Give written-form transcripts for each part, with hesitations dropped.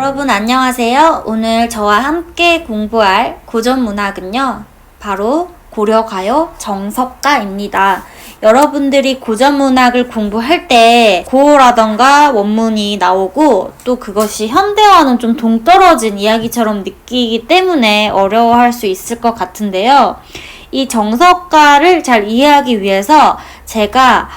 여러분 안녕하세요. 오늘 저와 함께 공부할 고전 문학은요, 바로 고려가요 정석가입니다. 여러분들이 고전 문학을 공부할 때 고어라던가 원문이 나오고 또 그것이 현대와는 좀 동떨어진 이야기처럼 느끼기 때문에 어려워할 수 있을 것 같은데요. 이 정석가를 잘 이해하기 위해서 제가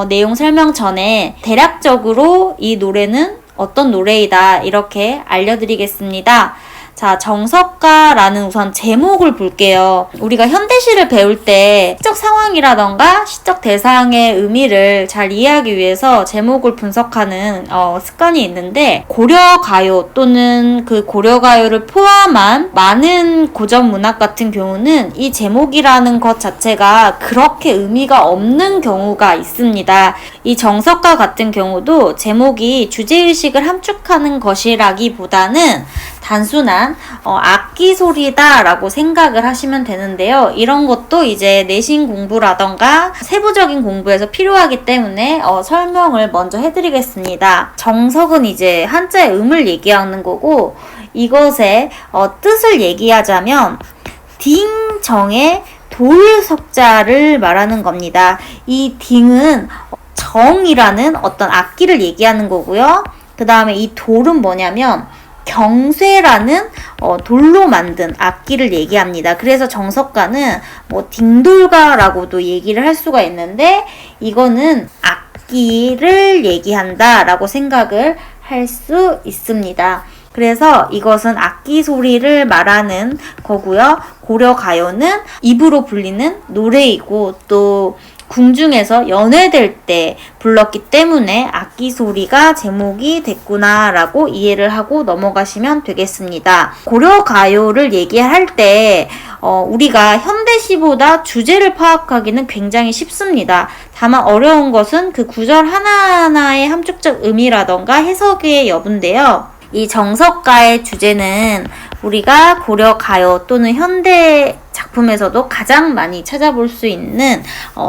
내용 설명 전에 대략적으로 이 노래는 어떤 노래이다 이렇게 알려드리겠습니다. 자, 정석가라는 우선 제목을 볼게요. 우리가 현대시를 배울 때 시적 상황이라던가 시적 대상의 의미를 잘 이해하기 위해서 제목을 분석하는 습관이 있는데, 고려가요 또는 그 고려가요를 포함한 많은 고전 문학 같은 경우는 이 제목이라는 것 자체가 그렇게 의미가 없는 경우가 있습니다. 이 정석가 같은 경우도 제목이 주제의식을 함축하는 것이라기보다는 단순한 악기 소리다 라고 생각을 하시면 되는데요. 이런 것도 이제 내신 공부라던가 세부적인 공부에서 필요하기 때문에 설명을 먼저 해드리겠습니다. 정석은 이제 한자의 음을 얘기하는 거고, 이것의 뜻을 얘기하자면 딩정의 돌석자를 말하는 겁니다. 이 딩은 정이라는 어떤 악기를 얘기하는 거고요. 그 다음에 이 돌은 뭐냐면 경쇠라는 돌로 만든 악기를 얘기합니다. 그래서 정석가는 뭐 딩돌가라고도 얘기를 할 수가 있는데, 이거는 악기를 얘기한다 라고 생각을 할 수 있습니다. 그래서 이것은 악기 소리를 말하는 거고요. 고려가요는 입으로 불리는 노래이고, 또 궁중에서 연회될 때 불렀기 때문에 악기 소리가 제목이 됐구나 라고 이해를 하고 넘어가시면 되겠습니다. 고려가요를 얘기할 때 우리가 현대시보다 주제를 파악하기는 굉장히 쉽습니다. 다만 어려운 것은 그 구절 하나하나의 함축적 의미라던가 해석의 여부인데요. 이 정석가의 주제는 우리가 고려가요 또는 현대 작품에서도 가장 많이 찾아볼 수 있는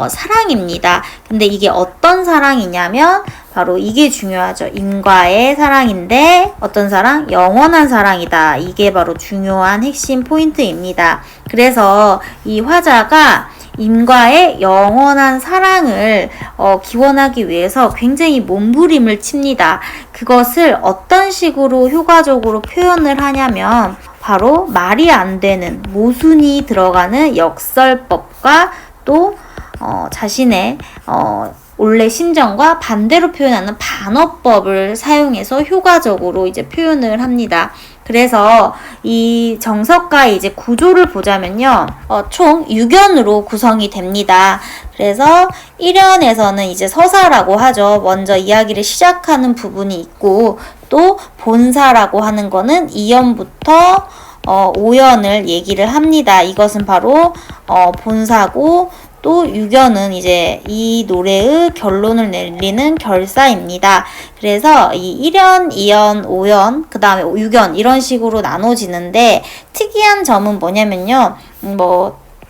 사랑입니다. 근데 이게 어떤 사랑이냐면 바로 이게 중요하죠. 인과의 사랑인데 어떤 사랑? 영원한 사랑이다. 이게 바로 중요한 핵심 포인트입니다. 그래서 이 화자가 인과의 영원한 사랑을 기원하기 위해서 굉장히 몸부림을 칩니다. 그것을 어떤 식으로 효과적으로 표현을 하냐면 바로 말이 안 되는 모순이 들어가는 역설법과 또 자신의 원래 심정과 반대로 표현하는 반어법을 사용해서 효과적으로 이제 표현을 합니다. 그래서 이 정석가의 이제 구조를 보자면요, 총 6연으로 구성이 됩니다. 그래서 1연에서는 이제 서사라고 하죠. 먼저 이야기를 시작하는 부분이 있고, 또 본사라고 하는 거는 2연부터 5연을 얘기를 합니다. 이것은 바로 본사고, 또 6연은 이제 이 노래의 결론을 내리는 결사입니다. 그래서 이 1연, 2연, 5연, 그 다음에 6연 이런 식으로 나눠지는데, 특이한 점은 뭐냐면요,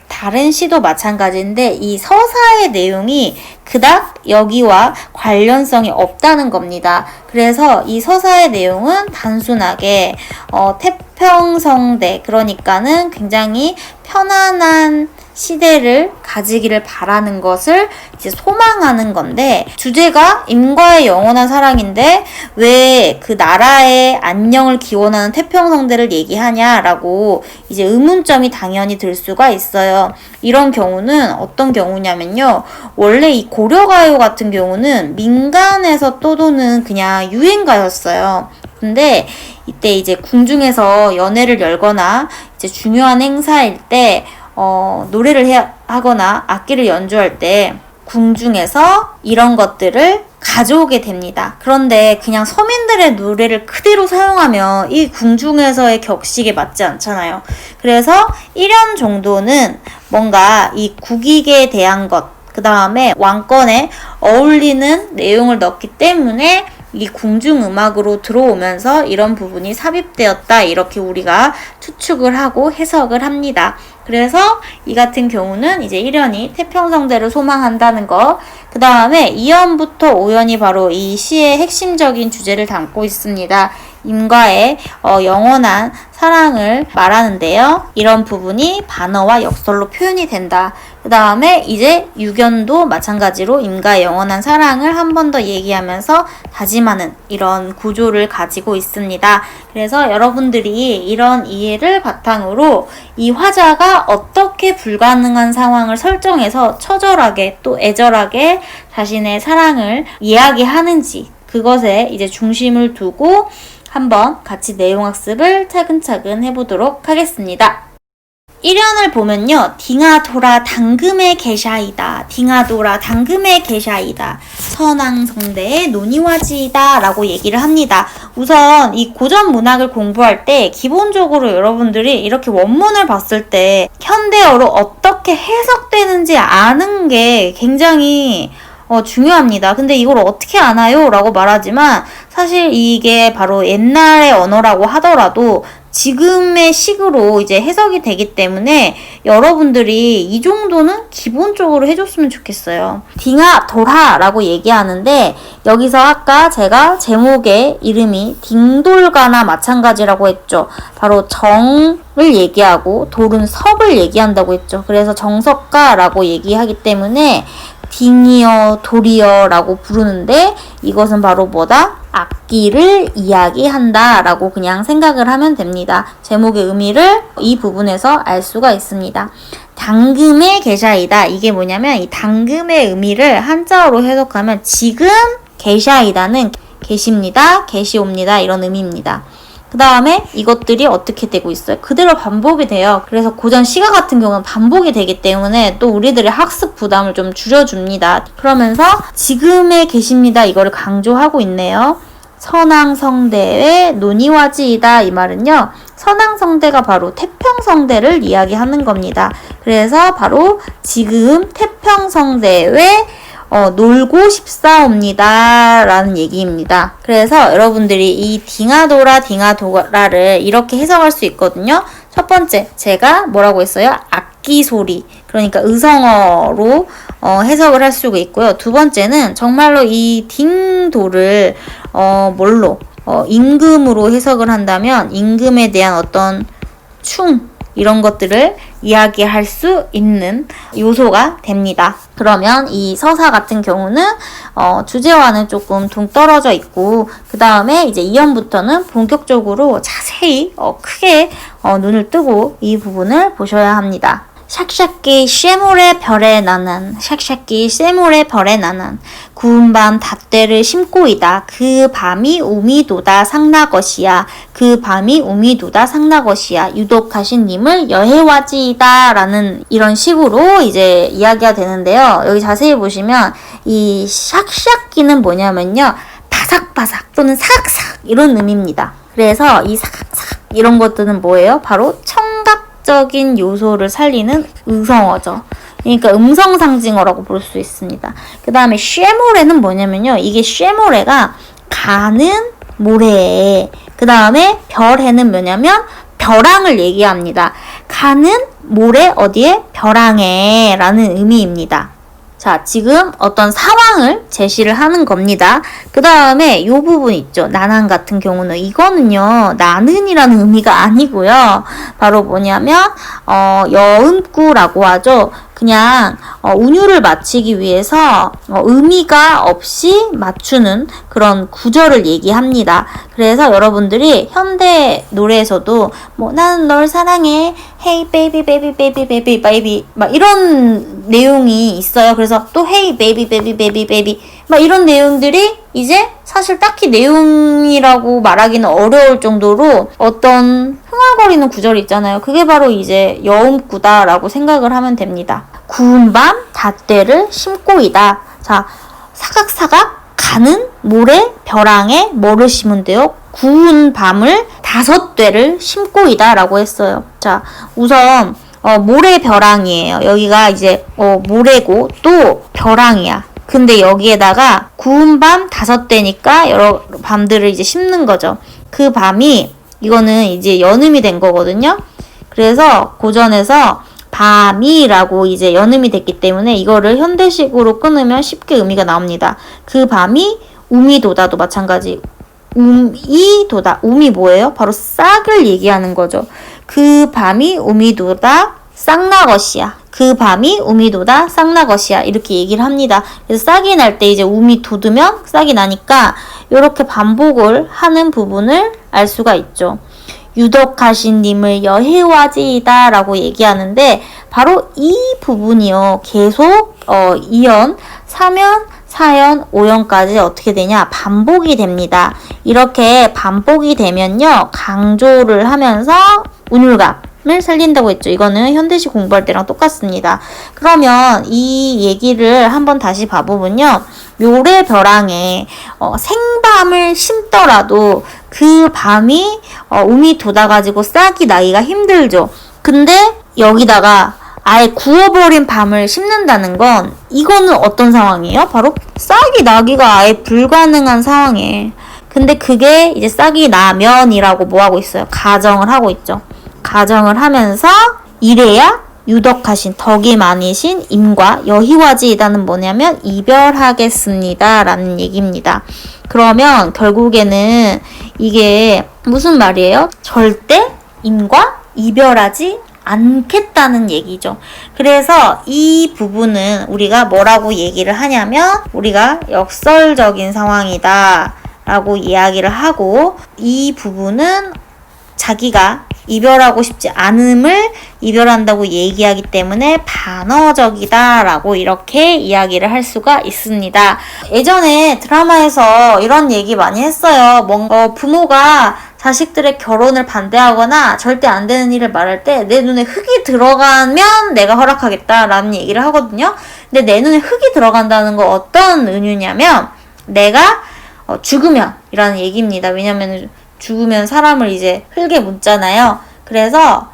다른 시도 마찬가지인데 이 서사의 내용이 그닥 여기와 관련성이 없다는 겁니다. 그래서 이 서사의 내용은 단순하게 태평성대, 그러니까는 굉장히 편안한 시대를 가지기를 바라는 것을 이제 소망하는 건데, 주제가 인과의 영원한 사랑인데 왜 그 나라의 안녕을 기원하는 태평성대를 얘기하냐라고 이제 의문점이 당연히 들 수가 있어요. 이런 경우는 어떤 경우냐면요, 원래 이 고려가요 같은 경우는 민간에서 떠도는 그냥 유행가였어요. 근데 이때 이제 궁중에서 연회를 열거나 이제 중요한 행사일 때 노래를 하거나 악기를 연주할 때 궁중에서 이런 것들을 가져오게 됩니다. 그런데 그냥 서민들의 노래를 그대로 사용하면 이 궁중에서의 격식에 맞지 않잖아요. 그래서 1연 정도는 뭔가 이 국익에 대한 것, 그 다음에 왕권에 어울리는 내용을 넣기 때문에 이 궁중음악으로 들어오면서 이런 부분이 삽입되었다, 이렇게 우리가 추측을 하고 해석을 합니다. 그래서 이 같은 경우는 이제 1연이 태평성대를 소망한다는 거, 그 다음에 2연부터 5연이 바로 이 시의 핵심적인 주제를 담고 있습니다. 임과의 영원한 사랑을 말하는데요. 이런 부분이 반어와 역설로 표현이 된다. 그 다음에 이제 유견도 마찬가지로 임과의 영원한 사랑을 한 번 더 얘기하면서 다짐하는 이런 구조를 가지고 있습니다. 그래서 여러분들이 이런 이해를 바탕으로 이 화자가 어떻게 불가능한 상황을 설정해서 처절하게 또 애절하게 자신의 사랑을 이야기하는지 그것에 이제 중심을 두고 한번 같이 내용 학습을 차근차근 해보도록 하겠습니다. 1연을 보면요. 딩하도라 당금의 계샤이다. 딩하도라 당금의 계샤이다. 선왕성대의 논의화지이다 라고 얘기를 합니다. 우선 이 고전 문학을 공부할 때 기본적으로 여러분들이 이렇게 원문을 봤을 때 현대어로 어떻게 해석되는지 아는 게 굉장히 중요합니다. 근데 이걸 어떻게 아나요? 라고 말하지만 사실 이게 바로 옛날의 언어라고 하더라도 지금의 식으로 이제 해석이 되기 때문에 여러분들이 이 정도는 기본적으로 해줬으면 좋겠어요. 딩하 돌하라고 얘기하는데 여기서 아까 제가 제목의 이름이 딩돌가나 마찬가지라고 했죠. 바로 정을 얘기하고 돌은 섭을 얘기한다고 했죠. 그래서 정석가라고 얘기하기 때문에 딩이여 돌이여 라고 부르는데 이것은 바로 뭐다? 악기를 이야기한다 라고 그냥 생각을 하면 됩니다. 제목의 의미를 이 부분에서 알 수가 있습니다. 당금의 계샤이다. 이게 뭐냐면 이 당금의 의미를 한자어로 해석하면 지금 계샤이다는 계십니다, 계시옵니다 이런 의미입니다. 그 다음에 이것들이 어떻게 되고 있어요? 그대로 반복이 돼요. 그래서 고전 시가 같은 경우는 반복이 되기 때문에 또 우리들의 학습 부담을 좀 줄여줍니다. 그러면서 지금에 계십니다. 이거를 강조하고 있네요. 선왕성대의 논의화지이다. 이 말은요. 선왕성대가 바로 태평성대를 이야기하는 겁니다. 그래서 바로 지금 태평성대의 놀고 싶사옵니다 라는 얘기입니다. 그래서 여러분들이 이 딩하도라를 이렇게 해석할 수 있거든요. 첫 번째, 제가 뭐라고 했어요? 악기 소리, 그러니까 의성어로 해석을 할 수가 있고요. 두 번째는 정말로 이 딩도를 뭘로? 임금으로 해석을 한다면 임금에 대한 어떤 이런 것들을 이야기할 수 있는 요소가 됩니다. 그러면 이 서사 같은 경우는 주제와는 조금 동떨어져 있고 그 다음에 이제 2연부터는 본격적으로 자세히 크게 눈을 뜨고 이 부분을 보셔야 합니다. 샥샥기 쉐몰의 별에 나는 샥샥기 쉐몰의 별에 나는 구운 밤 닷대를 심고이다. 그 밤이 우미도다 상나것이야. 그 밤이 우미도다 상나것이야. 유독하신 님을 여해와지이다 라는 이런 식으로 이제 이야기가 되는데요. 여기 자세히 보시면 이 샥샥기는 뭐냐면요. 바삭바삭 또는 사각사각 이런 의미입니다. 그래서 이 사각사각 이런 것들은 뭐예요? 바로 적인 요소를 살리는 의성어죠. 그러니까 음성 상징어라고 볼 수 있습니다. 그 다음에 쉐모레는 뭐냐면요. 이게 쉐모레가 가는 모래에 그 다음에 별해는 뭐냐면 벼랑을 얘기합니다. 가는 모래 어디에? 벼랑에 라는 의미입니다. 자, 지금 어떤 상황을 제시를 하는 겁니다. 그 다음에 이 부분 있죠. 나는 같은 경우는 이거는요. 나는이라는 의미가 아니고요. 바로 뭐냐면 여음구라고 하죠. 그냥 운율을 맞추기 위해서 의미가 없이 맞추는 그런 구절을 얘기합니다. 그래서 여러분들이 현대 노래에서도 뭐 나는 널 사랑해 Hey baby baby baby baby baby 막 이런 내용이 있어요. 그래서 또 Hey baby baby baby baby 막 이런 내용들이 이제 사실 딱히 내용이라고 말하기는 어려울 정도로 어떤 흥얼거리는 구절이 있잖아요. 그게 바로 이제 여음구다라고 생각을 하면 됩니다. 구운 밤 닷대를 심고이다. 자, 사각사각 가는 모래 벼랑에 뭐를 심은데요? 구운 밤을 5대를 심고이다 라고 했어요. 자, 우선 모래 벼랑이에요. 여기가 이제 모래고 또 벼랑이야. 근데 여기에다가 구운 밤 5대니까 여러 밤들을 이제 심는 거죠. 그 밤이 이거는 이제 연음이 된 거거든요. 그래서 고전에서 밤이라고 이제 연음이 됐기 때문에 이거를 현대식으로 끊으면 쉽게 의미가 나옵니다. 그 밤이 우미도다도 마찬가지. 우미도다. 우미 뭐예요? 바로 싹을 얘기하는 거죠. 그 밤이 우미도다 싹나것이야. 그 밤이 우미도다 싹나것이야. 이렇게 얘기를 합니다. 그래서 싹이 날 때 이제 우미 돋으면 싹이 나니까 이렇게 반복을 하는 부분을 알 수가 있죠. 유덕하신 님을 여해와지이다 라고 얘기하는데 바로 이 부분이요. 계속 2연, 3연, 4연, 5연까지 어떻게 되냐? 반복이 됩니다. 이렇게 반복이 되면요. 강조를 하면서 운율감을 살린다고 했죠. 이거는 현대시 공부할 때랑 똑같습니다. 그러면 이 얘기를 한번 다시 봐보면요. 묘래벼랑에 생밤을 심더라도 그 밤이 우미 돋아가지고 싹이 나기가 힘들죠. 근데 여기다가 아예 구워버린 밤을 심는다는 건 이거는 어떤 상황이에요? 바로 싹이 나기가 아예 불가능한 상황이에요. 근데 그게 이제 싹이 나면이라고 뭐하고 있어요? 가정을 하고 있죠. 가정을 하면서 이래야 유덕하신 덕이 많으신 임과 여희와지이다는 뭐냐면 이별하겠습니다 라는 얘기입니다. 그러면 결국에는 이게 무슨 말이에요? 절대 임과 이별하지 않겠다는 얘기죠. 그래서 이 부분은 우리가 뭐라고 얘기를 하냐면 우리가 역설적인 상황이다 라고 이야기를 하고 이 부분은 자기가 이별하고 싶지 않음을 이별한다고 얘기하기 때문에 반어적이다 라고 이렇게 이야기를 할 수가 있습니다. 예전에 드라마에서 이런 얘기 많이 했어요. 뭔가 부모가 자식들의 결혼을 반대하거나 절대 안 되는 일을 말할 때 내 눈에 흙이 들어가면 내가 허락하겠다 라는 얘기를 하거든요. 근데 내 눈에 흙이 들어간다는 거 어떤 의미냐면 내가 죽으면 이라는 얘기입니다. 왜냐면 죽으면 사람을 이제 흙에 묻잖아요. 그래서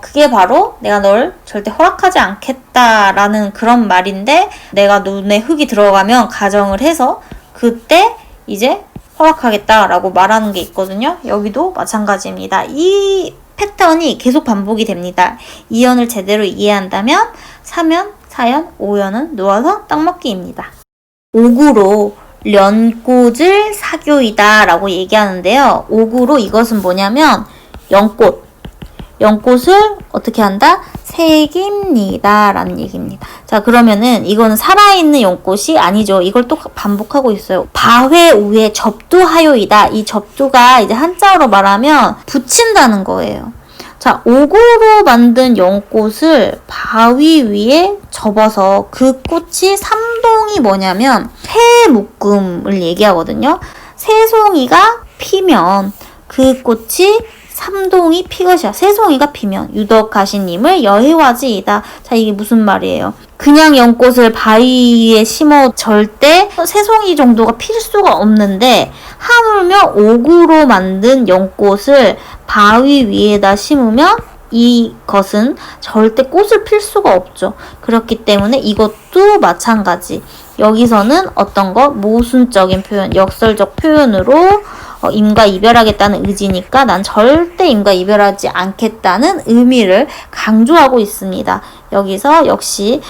그게 바로 내가 널 절대 허락하지 않겠다라는 그런 말인데 내가 눈에 흙이 들어가면 가정을 해서 그때 이제 허락하겠다라고 말하는 게 있거든요. 여기도 마찬가지입니다. 이 패턴이 계속 반복이 됩니다. 2연을 제대로 이해한다면 3연, 4연, 5연은 누워서 딱 먹기입니다. 5구로 연꽃을 사교이다 라고 얘기하는데요. 5구로 이것은 뭐냐면 연꽃을 어떻게 한다? 새깁니다 라는 얘기입니다. 자, 그러면은 이거는 살아있는 연꽃이 아니죠. 이걸 또 반복하고 있어요. 바회우에 접두하요이다. 이 접두가 이제 한자어로 말하면 붙인다는 거예요. 자, 옥으로 만든 연꽃을 바위 위에 접어서 그 꽃이 삼동이 뭐냐면 새묶음을 얘기하거든요. 새송이가 피면 그 꽃이 삼동이 피것이야. 새송이가 피면 유덕하신 님을 여해와지이다. 자, 이게 무슨 말이에요? 그냥 연꽃을 바위에 심어 절대 새송이 정도가 필 수가 없는데 하물며 옥으로 만든 연꽃을 바위 위에다 심으면 이것은 절대 꽃을 필 수가 없죠. 그렇기 때문에 이것도 마찬가지. 여기서는 어떤 거? 모순적인 표현, 역설적 표현으로 임과 이별하겠다는 의지니까 난 절대 임과 이별하지 않겠다는 의미를 강조하고 있습니다. 여기서 역시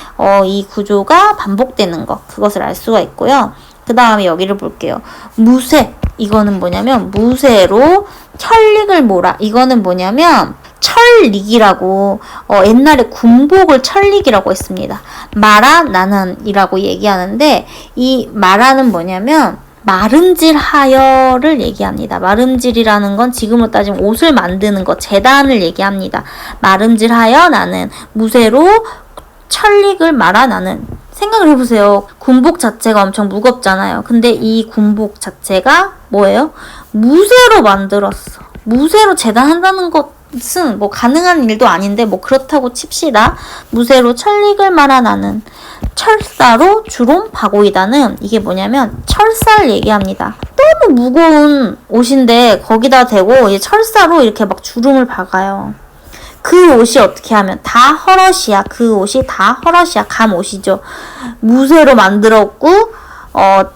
이 구조가 반복되는 것, 그것을 알 수가 있고요. 그 다음에 여기를 볼게요. 무쇠, 이거는 뭐냐면 무쇠로 철릭을 몰아. 이거는 뭐냐면 철릭이라고 옛날에 군복을 철릭이라고 했습니다. 마라 나는이라고 얘기하는데 이 마라는 뭐냐면 마름질하여를 얘기합니다. 마름질이라는 건 지금으로 따지면 옷을 만드는 것, 재단을 얘기합니다. 마름질하여 나는 무쇠로 철릭을 말아 나는. 생각을 해보세요. 군복 자체가 엄청 무겁잖아요. 근데 이 군복 자체가 뭐예요? 무쇠로 만들었어. 무쇠로 재단한다는 것은 뭐 가능한 일도 아닌데 뭐 그렇다고 칩시다. 무쇠로 철릭을 말아 나는. 철사로 주롬 바고이다는 이게 뭐냐면 철사를 얘기합니다. 너무 무거운 옷인데 거기다 대고 이제 철사로 이렇게 막 주름을 박아요. 그 옷이 어떻게 하면 다 헐엇이야. 그 옷이 다 헐엇이야. 감옷이죠. 무쇠로 만들었고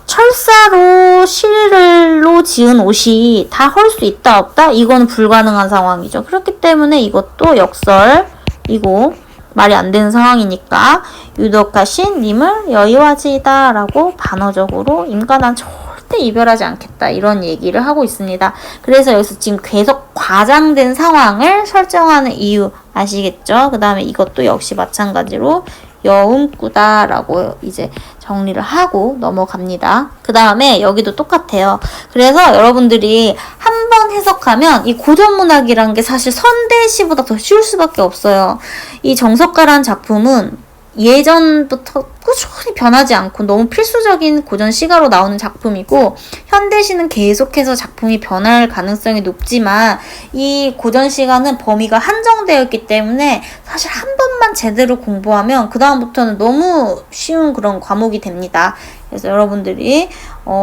철사로 실로 지은 옷이 다 헐 수 있다 없다? 이건 불가능한 상황이죠. 그렇기 때문에 이것도 역설이고 말이 안 되는 상황이니까 유덕하신 님을 여의와지이다 라고 반어적으로 임과 난 절대 절대 이별하지 않겠다 이런 얘기를 하고 있습니다. 그래서 여기서 지금 계속 과장된 상황을 설정하는 이유 아시겠죠? 그 다음에 이것도 역시 마찬가지로 여운꾸다 라고 이제 정리를 하고 넘어갑니다. 그 다음에 여기도 똑같아요. 그래서 여러분들이 한 번 해석하면 이 고전문학이란 게 사실 선대시보다 더 쉬울 수밖에 없어요. 이 정석가라는 작품은 예전부터 꾸준히 변하지 않고 너무 필수적인 고전 시가로 나오는 작품이고, 현대시는 계속해서 작품이 변할 가능성이 높지만 이 고전 시가는 범위가 한정되어 있기 때문에 사실 한 번만 제대로 공부하면 그 다음부터는 너무 쉬운 그런 과목이 됩니다. 그래서 여러분들이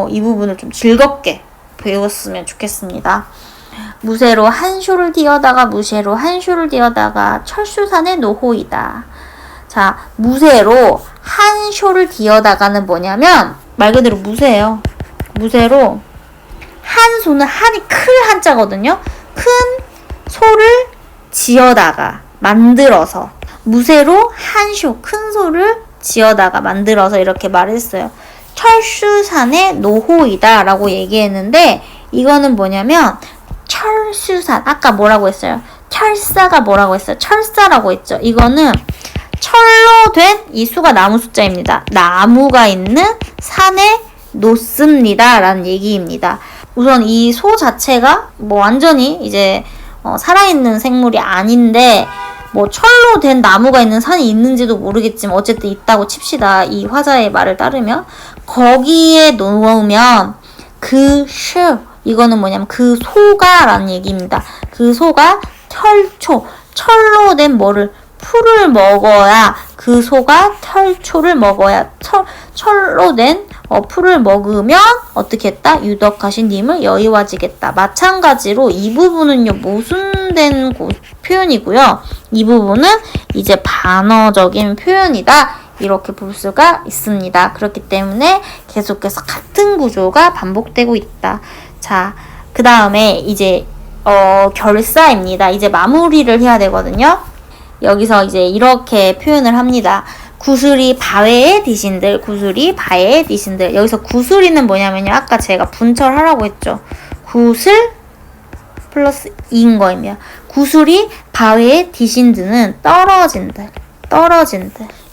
이 부분을 좀 즐겁게 배웠으면 좋겠습니다. 무쇠로 한 쇼를 뒤어다가 무쇠로 한 쇼를 뒤어다가 철수산의 노호이다. 자, 무쇠로 한 쇼를 뒤어다가는 뭐냐면 말 그대로 무쇠예요. 무쇠로 한 소는 한이 클 한자거든요. 큰 소를 지어다가 만들어서 무쇠로 한 쇼, 큰 소를 지어다가 만들어서 이렇게 말했어요. 철수산의 노호이다 라고 얘기했는데, 이거는 뭐냐면 철수산, 아까 뭐라고 했어요? 철사가 뭐라고 했어요? 철사라고 했죠. 이거는 철로 된 이 수가 나무 숫자입니다. 나무가 있는 산에 놓습니다 라는 얘기입니다. 우선 이 소 자체가 뭐 완전히 이제 살아있는 생물이 아닌데, 뭐 철로 된 나무가 있는 산이 있는지도 모르겠지만 어쨌든 있다고 칩시다. 이 화자의 말을 따르면 거기에 놓으면 그 슈, 이거는 뭐냐면 그 소가 라는 얘기입니다. 그 소가 철로 된 뭐를 풀을 먹어야, 그 소가 털초를 먹어야, 철로 된 풀을 먹으면 어떻게 했다? 유덕하신 님을 여의와지겠다. 마찬가지로 이 부분은요, 모순된 표현이고요. 이 부분은 이제 반어적인 표현이다. 이렇게 볼 수가 있습니다. 그렇기 때문에 계속해서 같은 구조가 반복되고 있다. 자, 그 다음에 이제 결사입니다. 이제 마무리를 해야 되거든요. 여기서 이제 이렇게 표현을 합니다. 구슬이 바외의 디신들, 구슬이 바외의 디신들. 여기서 구슬이는 뭐냐면요, 아까 제가 분철하라고 했죠. 구슬 플러스 이인 거입니다. 구슬이 바외의 디신드는 떨어진들.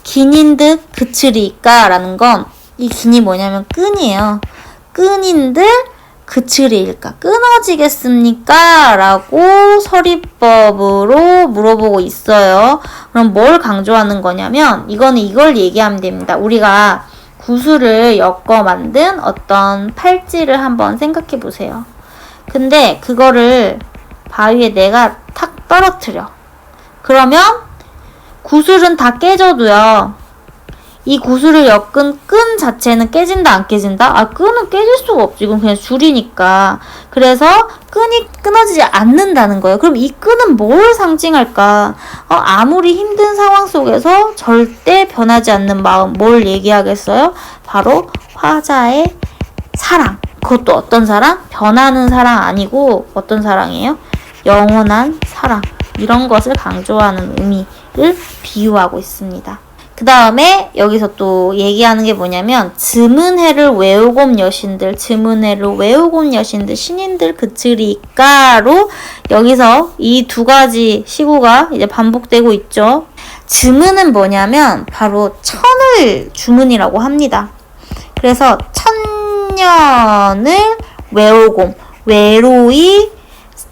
긴인듯 그칠이까 라는 건, 이 긴이 뭐냐면 끈이에요. 끈인들 그칠이일까? 끊어지겠습니까? 라고 서리법으로 물어보고 있어요. 그럼 뭘 강조하는 거냐면, 이거는 이걸 얘기하면 됩니다. 우리가 구슬을 엮어 만든 어떤 팔찌를 한번 생각해 보세요. 근데 그거를 바위에 내가 탁 떨어뜨려. 그러면 구슬은 다 깨져도요, 이 구슬을 엮은 끈 자체는 깨진다 안 깨진다? 아, 끈은 깨질 수가 없지. 이건 그냥 줄이니까. 그래서 끈이 끊어지지 않는다는 거예요. 그럼 이 끈은 뭘 상징할까? 아무리 힘든 상황 속에서 절대 변하지 않는 마음, 뭘 얘기하겠어요? 바로 화자의 사랑. 그것도 어떤 사랑? 변하는 사랑 아니고 어떤 사랑이에요? 영원한 사랑. 이런 것을 강조하는 의미를 비유하고 있습니다. 그 다음에 여기서 또 얘기하는 게 뭐냐면, 즈문해를 외우곰 여신들, 신인들 그치리까로 여기서 이 두 가지 시구가 이제 반복되고 있죠. 즈문은 뭐냐면 바로 천을 주문이라고 합니다. 그래서 천년을 외우곰, 외로이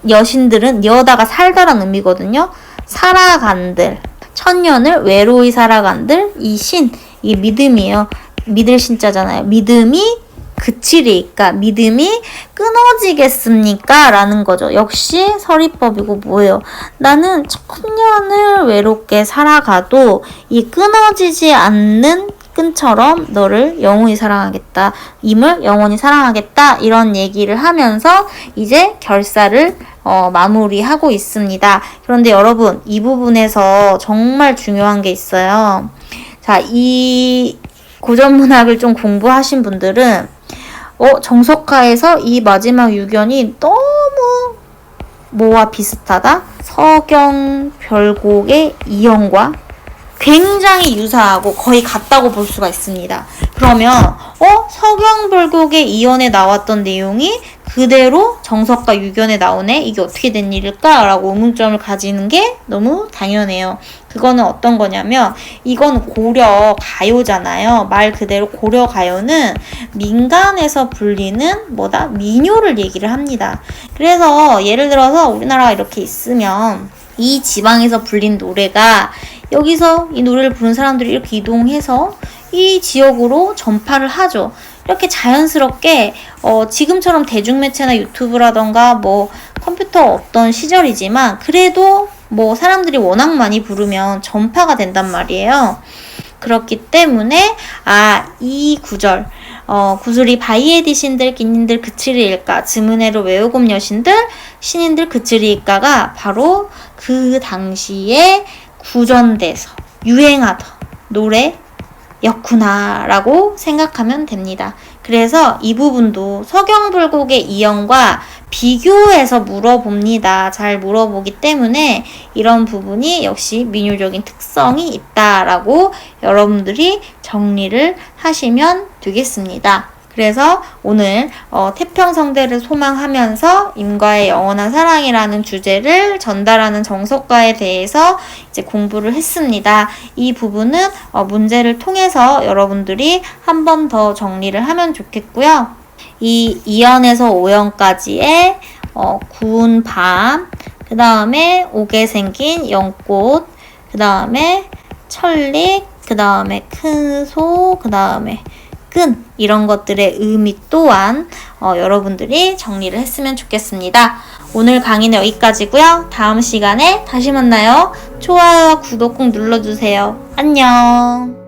여신들은 여다가 살다란 의미거든요. 살아간들, 천년을 외로이 살아간들, 이 신, 이게 믿음이에요. 믿을 신자잖아요. 믿음이 그치리까, 믿음이 끊어지겠습니까? 라는 거죠. 역시 서리법이고 뭐예요? 나는 천년을 외롭게 살아가도 이 끊어지지 않는 끈처럼 너를 영원히 사랑하겠다. 임을 영원히 사랑하겠다. 이런 얘기를 하면서 이제 결사를 마무리하고 있습니다. 그런데 여러분, 이 부분에서 정말 중요한 게 있어요. 자, 이 고전문학을 좀 공부하신 분들은 정석가에서 이 마지막 유견이 너무 뭐와 비슷하다? 서경 별곡의 이연과 굉장히 유사하고 거의 같다고 볼 수가 있습니다. 그러면 서경불곡의 이연에 나왔던 내용이 그대로 정석과 유견에 나오네? 이게 어떻게 된 일일까? 라고 의문점을 가지는 게 너무 당연해요. 그거는 어떤 거냐면 이건 고려 가요잖아요. 말 그대로 고려 가요는 민간에서 불리는 민요를 얘기를 합니다. 그래서 예를 들어서 우리나라가 이렇게 있으면 이 지방에서 불린 노래가 여기서 이 노래를 부른 사람들이 이렇게 이동해서 이 지역으로 전파를 하죠. 이렇게 자연스럽게 지금처럼 대중매체나 유튜브라던가 컴퓨터 없던 시절이지만 그래도 사람들이 워낙 많이 부르면 전파가 된단 말이에요. 그렇기 때문에 이 구절 구슬이 바이에디신들 끼님들 그치리일까 즈문해로 외우곰 여신들 신인들 그치리일까가 바로 그 당시에 구전돼서 유행하던 노래였구나 라고 생각하면 됩니다. 그래서 이 부분도 서경불곡의 이연과 비교해서 물어봅니다. 잘 물어보기 때문에 이런 부분이 역시 민요적인 특성이 있다라고 여러분들이 정리를 하시면 되겠습니다. 그래서 오늘 태평성대를 소망하면서 임과의 영원한 사랑이라는 주제를 전달하는 정석가에 대해서 이제 공부를 했습니다. 이 부분은 문제를 통해서 여러분들이 한 번 더 정리를 하면 좋겠고요. 이 2연에서 5연까지의 구운 밤, 그 다음에 옥에 생긴 연꽃, 그 다음에 천릭, 그 다음에 큰 소, 그 다음에 끈 이런 것들의 의미 또한 여러분들이 정리를 했으면 좋겠습니다. 오늘 강의는 여기까지고요. 다음 시간에 다시 만나요. 좋아요와 구독 꼭 눌러주세요. 안녕.